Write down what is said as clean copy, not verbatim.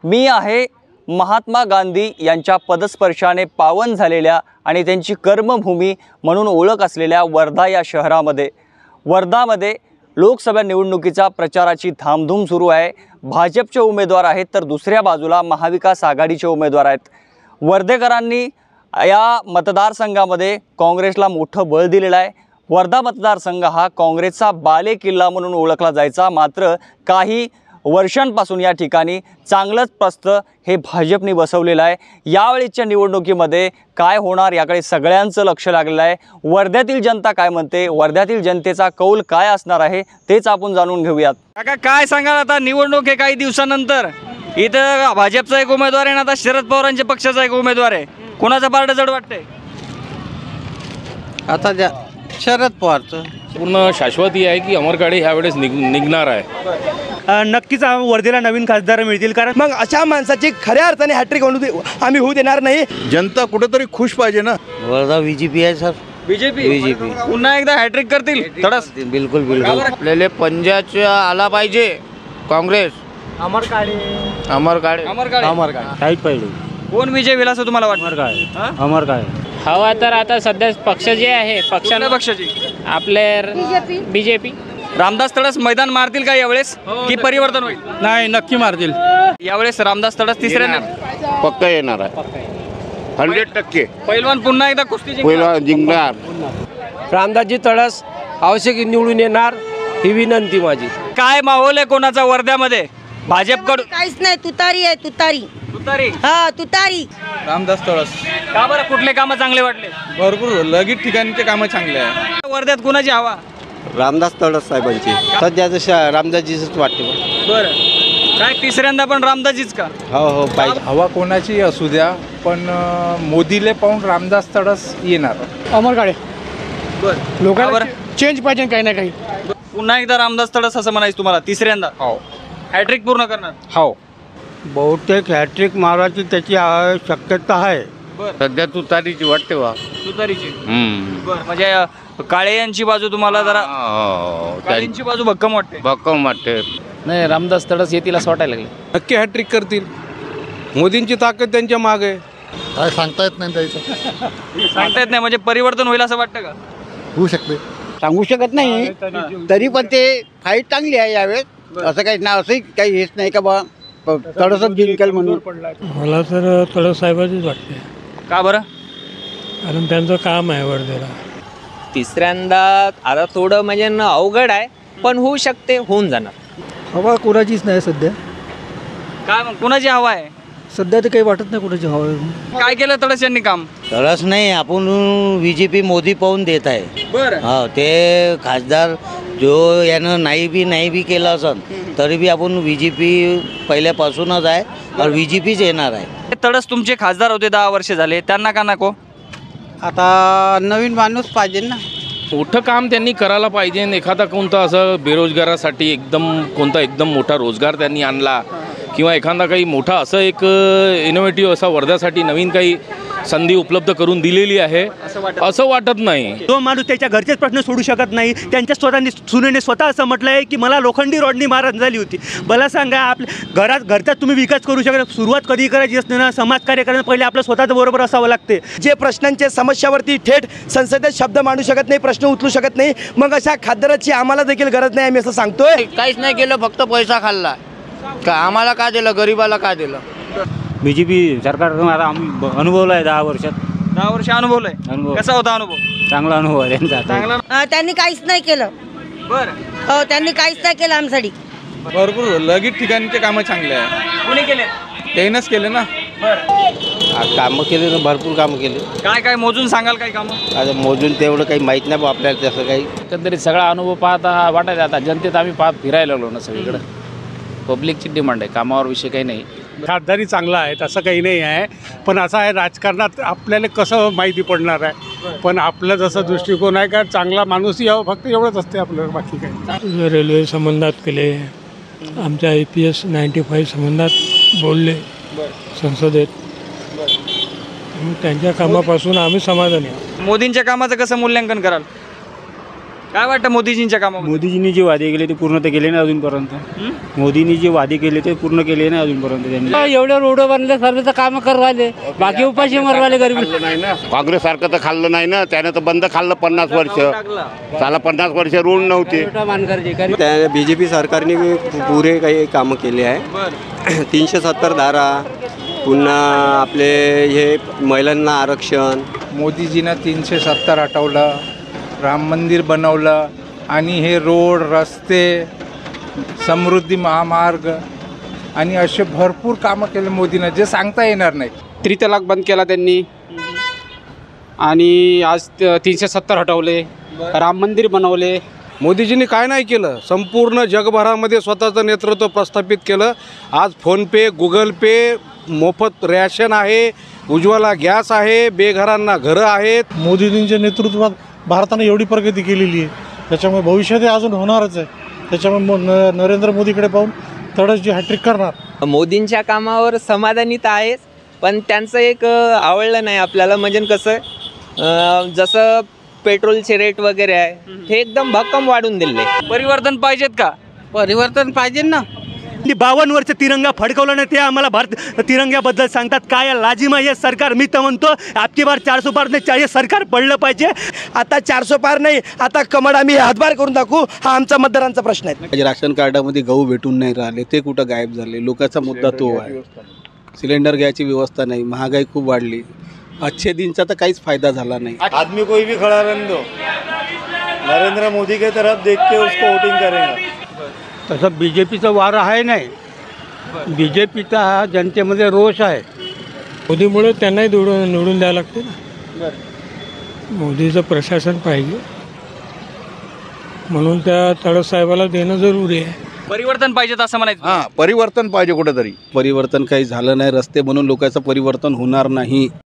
मी आहे महात्मा गांधी यांच्या पदस्पर्शाने पावन झालेल्या आणि त्यांची कर्मभूमी म्हणून ओळख असलेल्या वर्धा या शहरामध्ये वर्धामध्ये लोकसभा निवडणुकीचा प्रचाराची धामधूम सुरू आहे। भाजपचे उमेदवार आहेत तर दुसऱ्या बाजूला महाविकास आघाडीचे उमेदवार आहेत। वर्धेकरांनी या मतदारसंघामध्ये काँग्रेसला मोठं बळ दिलेलं आहे। वर्धा मतदारसंघ हा काँग्रेसचा बालेकिल्ला म्हणून ओळखला जायचा, मात्र काही वर्षांपासून या ठिकाणी चांगलंच प्रस्थ हे भाजपने बसवलेलं आहे। यावेळीच्या निवडणुकीमध्ये काय होणार याकडे सगळ्यांचं लक्ष लागलेलं आहे। वर्ध्यातील जनता काय म्हणते, वर्ध्यातील जनतेचा कौल काय असणार आहे तेच आपण जाणून घेऊयात। काका काय सांगाल, आता निवडणूक आहे काही दिवसानंतर, इथं भाजपचा एक उमेदवार आहे ना आता शरद पवारांच्या पक्षाचा एक उमेदवार आहे, कोणाचा पारडं जड वाटतंय? आता शरद पवारचं पूर्ण शाश्वती आहे की अमर काळे ह्यावेळेस निघणार आहे। नक्कीच वर्धेला नवीन खासदार मिळतील, कारण मग अशा माणसाची खऱ्या अर्थाने हॅट्रिक आम्ही होऊ देणार नाही। जनता कुठेतरी खुश पाहिजे ना। वर्धा बीजेपी आहे सर, बीजेपी पुन्हा एकदा हॅट्रिक करतील तडस? बिलकुल बिलकुल। आपल्याला पंजाबचा आला पाहिजे काँग्रेस, अमर काळे पाहिजे। कोण विजय होईल असं तुम्हाला वाटतं? अमर काळे हवा तर आता सध्या पक्ष जे आहे पक्षाची आपले बीजेपी। रामदास तडस मैदान मारतील का यावेळेस की परिवर्तन होईल? नाही, नक्की मारतील यावेळेस रामदास तडस तिसऱ्यांदा पक्का येणार आहे 100%। पैलवान पुन्हा एकदा कुस्ती जिंकणार। रामदासजी तडस आवश्यक निवडून येणार ही विनंती माझी। काय माहोल आहे कोणाचा वर्ध्यामध्ये? भाजपकडून काहीच नाही, तुतारी आहे, तुतारी। हा, तुतारी। रामदास तळस। का बरं, कुठले कामं चांगले वाटले? भरपूर लगीत ठिकाणचे कामं चांगले आहे। वर्ध्यात कोणाची हवा? रामदास तडस साहेबांची सध्या जसं रामदासजीच वाटते। बरं, काय तिसऱ्यांदा पण रामदासजीच का? हो पाहिजे। हवा कोणाची असू द्या, पण मोदीले पाहून रामदास तडस येणार। अमर काळे। बरं, लोकांना चेंज पाहिजे काही ना काही। पुन्हा एकदा रामदास तडस असं म्हणायचं तुम्हाला तिसऱ्यांदा? हो हॅट्रिक पूर्ण करणार? हो, बहुतेक हॅट्रिक मारायची त्याची शक्यता आहे। सध्या तुतारीची वाटते वा। तुतारीची? बरं, म्हणजे काळे यांची बाजू तुम्हाला जरा काळेंची बाजू भक्कम वाटते? भक्कम वाटते। नाही, रामदास तडस येतील असं वाटायला लागले। नक्की हॅट्रिक करतील, मोदींची ताकद त्यांच्या मागे। काय सांगता येत नाही त्याचं, सांगता येत नाही, म्हणजे परिवर्तन होईल असं वाटतं का? होऊ शकते, सांगू शकत नाही, तरी पण ते फाईट चांगली आहे यावेळेस। असं काही ना, असंही काही हेच नाही का बा तडसच जिंकेल म्हणून। मला तर तडस साहेबाचीच वाटते। का बरं? कारण त्यांचं काम आहे वर्धेला। तिसऱ्यांदा आता थोडं म्हणजे अवघड आहे, पण होऊ शकते, होऊन जाणार। हवा कोणाचीच नाही सध्या, काय मग कुणाची हवा आहे सध्या तर काही वाटत नाही कोणाची हवा आहे। काय केलं तडस यांनी काम? तडस नाही, आपण बीजेपी मोदी पाहून देत आहे। बरं, हो, ते खासदार जो यानं नाही बी केलं असन तरी बी आपण बीजेपी पहिल्यापासूनच आहे और बीजेपीच येणार आहे। तडस तुमचे खासदार होते 10 वर्ष झाले, त्यांना का नको? आता नवीन माणूस पाहिजे ना। मोठं काम त्यांनी करायला पाहिजे। एखादा कोणता असं बेरोजगारासाठी एकदम मोठा रोजगार त्यांनी आणला, किंवा एखादा काही मोठा असं एक इनोव्हेटिव्ह असा वर्ध्यासाठी नवीन काही संधी उपलब्ध करून दिलेली आहे असं वाटत नाही। तो माणूस त्याच्या घरचेच प्रश्न सोडू शकत नाही। त्यांच्या सुनेने स्वतः असं म्हटलं आहे की मला लोखंडी रॉडनी मारहाण झाली होती। मला सांगा, आपल्या घरचा तुम्ही विकास करू शकता, सुरुवात कधी करायची असते ना, समाजकार्य करायला पहिले आपलं स्वतःचं बरोबर असावं लागते। जे प्रश्नांच्या समस्यावरती थेट संसदेत शब्द मांडू शकत नाही, प्रश्न उचलू शकत नाही, मग अशा खासदाराची आम्हाला देखील गरज नाही, आम्ही असं सांगतोय। काहीच नाही केलं, फक्त पैसा खाल्ला का? आम्हाला का दिलं, गरीबाला का दिलं? बीजेपी सरकार आम्ही अनुभवलं आहे 10 वर्षात। 10 वर्ष अनुभवलंय? कसा होता अनुभव? चांगला अनुभव आहे त्यांचा। चांगला? त्यांनी काहीच नाही केलं। बरं, हो, त्यांनी काहीच नाही केलं आमच्यासाठी। भरपूर लगीत ठिकाणचे कामं चांगले आहे। कोणी केले? त्यानंच केले ना। बरं, कामं केले ना, भरपूर कामं केले। काय मोजून सांगाल काही कामं? आता मोजून तेवढं काही माहीत नाही आपल्याला, तसं काही। एकंदरीत सगळा अनुभव पाहता वाटायचा आता जनतेत आम्ही फिरायला लागलो ना सगळीकडे। पब्लिकची डिमांड आहे, कामावर विषय काही नाही। खासदारी चांगला आहे तसं काही नाही आहे, पण असं आहे राजकारणात आपल्याला कसं माहिती पडणार आहे, पण आपलं जसं दृष्टिकोन आहे का चांगला माणूस यावं फक्त एवढंच असते आपलं, बाकी काही। रेल्वे संबंधात केले, आमच्या APS 95 संबंधात बोलले संसदेत, त्यांच्या कामापासून आम्ही समाधानी आहोत। मोदींच्या कामाचं कसं मूल्यांकन कराल? काय वाटतं मोदीजींच्या कामामध्ये? मोदीजींनी जे वादे केले ते पूर्ण ते केले नाही अजूनपर्यंत. मोदींनी जे वादे केले ते पूर्ण केले नाही अजूनपर्यंत त्यांनी. एवढे रोड बनले सर्व काम करवाले बाकी उपाशी मरवाले गरीब. काँग्रेस सारखं तर खाल्लं नाही ना, त्यानं तर बंद खाल्लं 50 वर्ष. त्याला 50 वर्ष ऋण नव्हते. त्या BJP सरकारने पुरे काही कामं केले आहे. 370 धारा, पुन्हा आपले हे महिलांना आरक्षण. मोदीजीनं 370 हटवलं, राम मंदिर बनवलं आणि हे रोड रस्ते समृद्धी महामार्ग आणि असे भरपूर कामं केले मोदीनं जे सांगता येणार नाही. त्रितलाक बंद केला त्यांनी आणि आज 370 हटवले, राम मंदिर बनवले. मोदीजींनी काय नाही केलं, संपूर्ण जगभरामध्ये स्वतःचं नेतृत्व प्रस्थापित केलं. आज फोनपे, गुगल पे, मोफत रॅशन आहे, उज्ज्वला गॅस आहे, बेघरांना घरं आहेत. मोदीजींच्या नेतृत्वात भारताने एवढी प्रगती केलेली आहे, त्याच्यामुळे भविष्यात अजून होणारच आहे. त्याच्यामुळे नरेंद्र मोदीकडे पाहून तडस जी हॅट्रिक करणार. मोदींच्या कामावर समाधानी तर आहेच, पण त्यांचं एक आवडलं नाही आपल्याला. म्हणजे कसं जसं पेट्रोलचे रेट वगैरे आहे हे एकदम भक्कम वाढून दिले. परिवर्तन पाहिजेत का? परिवर्तन पाहिजे ना. 52 वर्ष तिरंगा फडकवला नाही ते आम्हाला भारत तिरंग्याबद्दल सांगतात. काय लाजिमा हे सरकार. मी तर म्हणतो आपकी बार 400 पार नाही, हे सरकार पडलं पाहिजे. आता 400 पार नाही, आता कमळ आम्ही हातभार करून दाखवू. हा आमचा मतदारांचा प्रश्न आहे. राशन कार्डामध्ये गहू भेटून नाही राहिले, ते कुठं गायब झाले. लोकांचा मुद्दा तो आहे. सिलेंडर घ्यायची व्यवस्था नाही, महागाई खूप वाढली. अच्छे दिनचा तर काहीच फायदा झाला नाही. आदमी कोई भी खड़ा रहने दो, नरेंद्र मोदी के तरफ देख के उसको वोटिंग करेंगे. तसं BJPचं वारं आहे नाही. BJPचा हा जनतेमध्ये रोष आहे. मोदीमुळे त्यांनाही निवडून द्यायला लागते ना. मोदीचं प्रशासन पाहिजे म्हणून त्या तळस साहेबाला देणं जरुरी आहे. परिवर्तन पाहिजेत असं म्हणायचं. हां, परिवर्तन पाहिजे कुठेतरी. परिवर्तन काही झालं नाही. रस्ते बनवून लोकांचं परिवर्तन होणार नाही.